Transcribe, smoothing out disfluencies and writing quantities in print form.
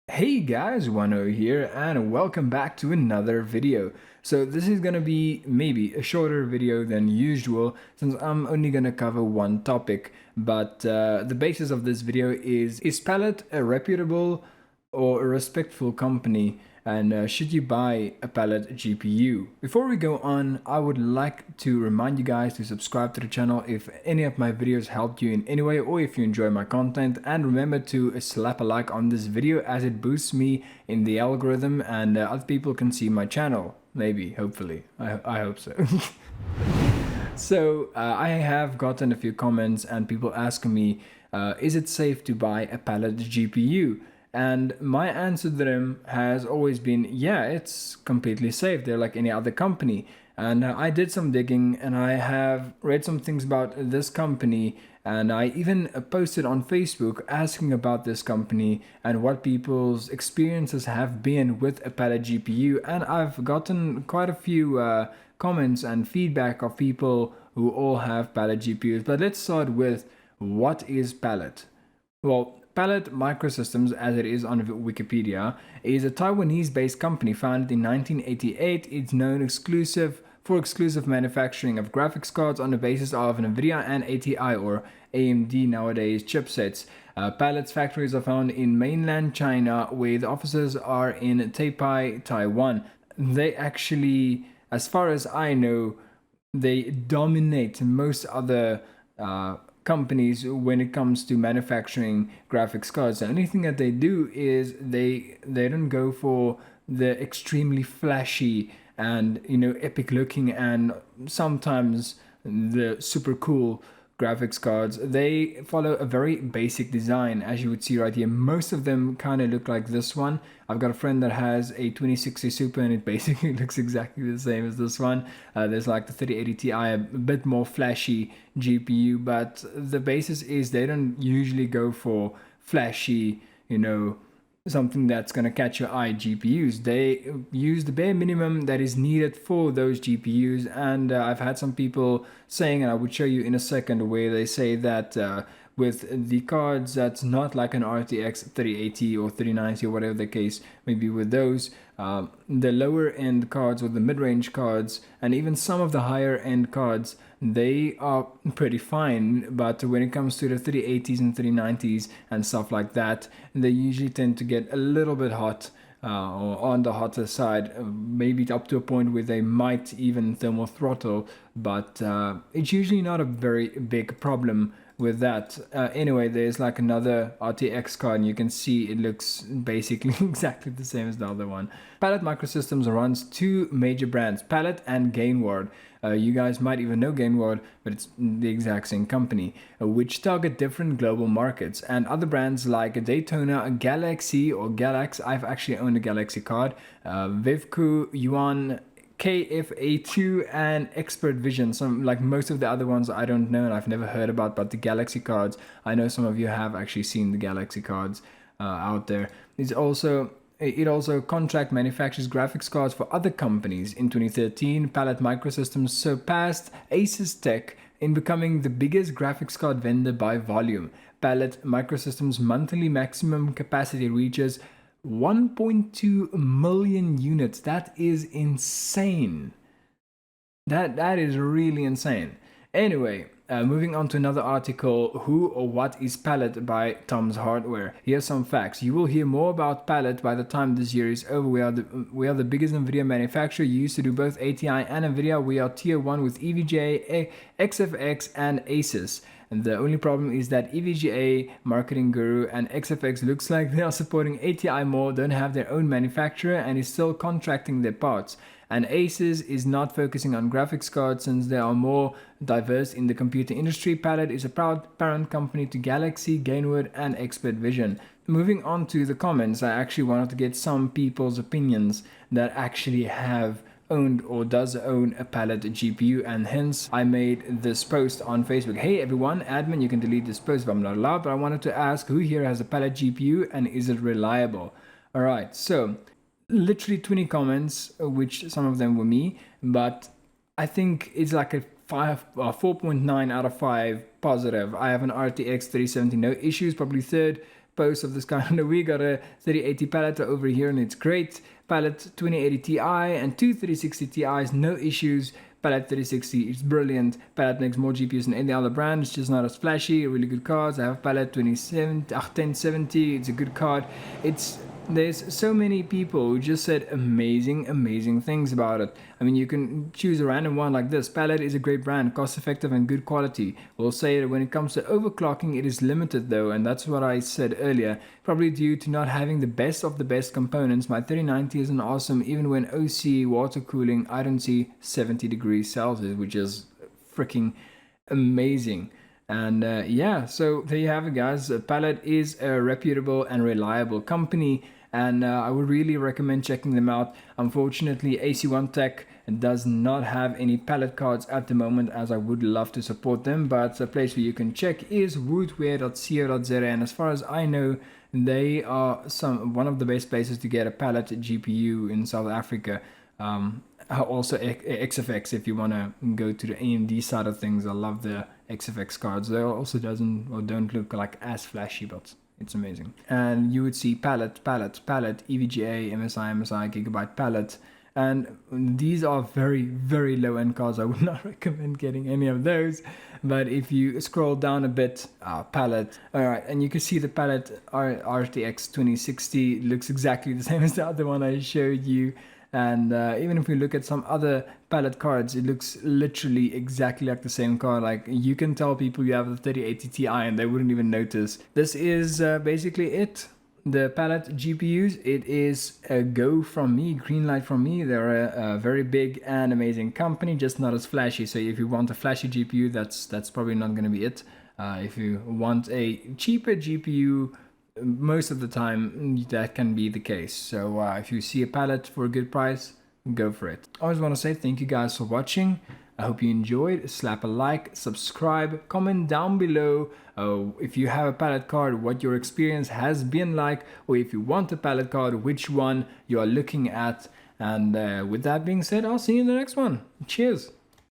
Hey guys, Wano here and welcome back to another video. So this is gonna be maybe a shorter video than usual since I'm only gonna cover one topic, but the basis of this video is Palit a reputable or a respectful company, and should you buy a Palit GPU? Before we go on, I would like to remind you guys to subscribe to the channel if any of my videos helped you in any way or if you enjoy my content, and remember to slap a like on this video as it boosts me in the algorithm and other people can see my channel. Maybe, hopefully. I hope so. So I have gotten a few comments and people asking me, is it safe to buy a Palit GPU? And my answer to them has always been, yeah, it's completely safe. They're like any other company. And I did some digging and I have read some things about this company. And I even posted on Facebook asking about this company and what people's experiences have been with a Palit GPU. And I've gotten quite a few comments and feedback of people who all have Palit GPUs. But let's start with, what is Palit? Well, Palit Microsystems, as it is on Wikipedia, is a Taiwanese-based company founded in 1988. It's known for exclusive manufacturing of graphics cards on the basis of NVIDIA and ATI or AMD nowadays chipsets. Palit's factories are found in mainland China, where the offices are in Taipei, Taiwan. They actually, as far as I know, they dominate most other companies when it comes to manufacturing graphics cards. The only thing that they do is they don't go for the extremely flashy and epic looking and sometimes the super cool graphics cards. They follow a very basic design, as you would see right here. Most of them kind of look like this one. I've got a friend that has a 2060 Super and it basically looks exactly the same as this one. There's like the 3080 Ti, a bit more flashy GPU, but the basis is they don't usually go for flashy, something that's going to catch your eye GPUs. They use the bare minimum that is needed for those GPUs, and I've had some people saying, and I would show you in a second, where they say that with the cards that's not like an RTX 3080 or 3090 or whatever the case may be, with those the lower end cards or the mid-range cards and even some of the higher end cards, they are pretty fine, but when it comes to the 3080s and 3090s and stuff like that, they usually tend to get a little bit hot, or on the hotter side, maybe up to a point where they might even thermal throttle, but it's usually not a very big problem with that. Anyway, there's like another RTX card and you can see it looks basically exactly the same as the other one. Palit Microsystems runs two major brands, Palit and Gainward. You guys might even know Gainward, but it's the exact same company, which target different global markets. And other brands like Daytona, Galaxy or Galax, I've actually owned a Galaxy card, Vivku, Yuan, KFA2 and Expert Vision. Some, like most of the other ones I don't know and I've never heard about, but the Galaxy cards, I know some of you have actually seen the Galaxy cards out there. It also contract manufactures graphics cards for other companies. In 2013, Palit Microsystems surpassed Asus Tech in becoming the biggest graphics card vendor by volume. Palit Microsystems' monthly maximum capacity reaches 1.2 million units. That is insane. That is really insane. Anyway, moving on to another article, Who or What is Palit by Tom's Hardware. Here's some facts. You will hear more about Palit by the time this year is over. We are the biggest NVIDIA manufacturer. You used to do both ATI and NVIDIA. We are tier 1 with EVGA, XFX and Asus. And the only problem is that EVGA, Marketing Guru, and XFX looks like they are supporting ATI more, don't have their own manufacturer, and is still contracting their parts. And Asus is not focusing on graphics cards since they are more diverse in the computer industry. Palit is a proud parent company to Galaxy, Gainward, and Expert Vision. Moving on to the comments, I actually wanted to get some people's opinions that actually have owned or does own a Palit GPU, and hence I made this post on Facebook. Hey everyone, admin, you can delete this post if I'm not allowed, but I wanted to ask who here has a Palit GPU and is it reliable? Alright, so literally 20 comments, which some of them were me, but I think it's like a 4.9 out of 5 positive. I have an RTX 3070, no issues, probably third posts of this kind. We got a 3080 Palit over here and it's great. Palit 2080 Ti and two 3060 Ti's, no issues. Palit 3060 is brilliant. Palit makes more GPUs than any other brand. It's just not as flashy. Really good cards. I have Palit 1070. It's a good card. There's so many people who just said amazing things about it. I mean, you can choose a random one like this. Palit is a great brand, cost effective and good quality. We'll say that when it comes to overclocking, it is limited though, and that's what I said earlier. Probably due to not having the best of the best components. My 3090 isn't awesome. Even when OC water cooling, I don't see 70 degrees Celsius, which is freaking amazing. And yeah, so there you have it, guys. Palit is a reputable and reliable company, and I would really recommend checking them out. Unfortunately, AC1 Tech does not have any Palit cards at the moment, as I would love to support them, but a place where you can check is woodware.co.za, and as far as I know, they are one of the best places to get a Palit GPU in South Africa. Also XFX, if you want to go to the AMD side of things. I love the XFX cards. They also don't look like as flashy, but it's amazing. And you would see Palit, EVGA, MSI, Gigabyte Palit, and these are very low end cards. I would not recommend getting any of those. But if you scroll down a bit, Palit, alright, and you can see the Palit RTX 2060 looks exactly the same as the other one I showed you. And even if we look at some other Palit cards, it looks literally exactly like the same card. Like, you can tell people you have a 3080 Ti and they wouldn't even notice. This is basically it. The Palit GPUs, it is a go from me, green light from me. They're a very big and amazing company, just not as flashy. So if you want a flashy GPU, that's probably not going to be it. If you want a cheaper GPU, most of the time that can be the case. So if you see a Palit for a good price, go for it. I always want to say thank you guys for watching. I hope you enjoyed. Slap a like, subscribe, comment down below if you have a Palit card, what your experience has been like, or if you want a Palit card, which one you are looking at. And with that being said, I'll see you in the next one. Cheers.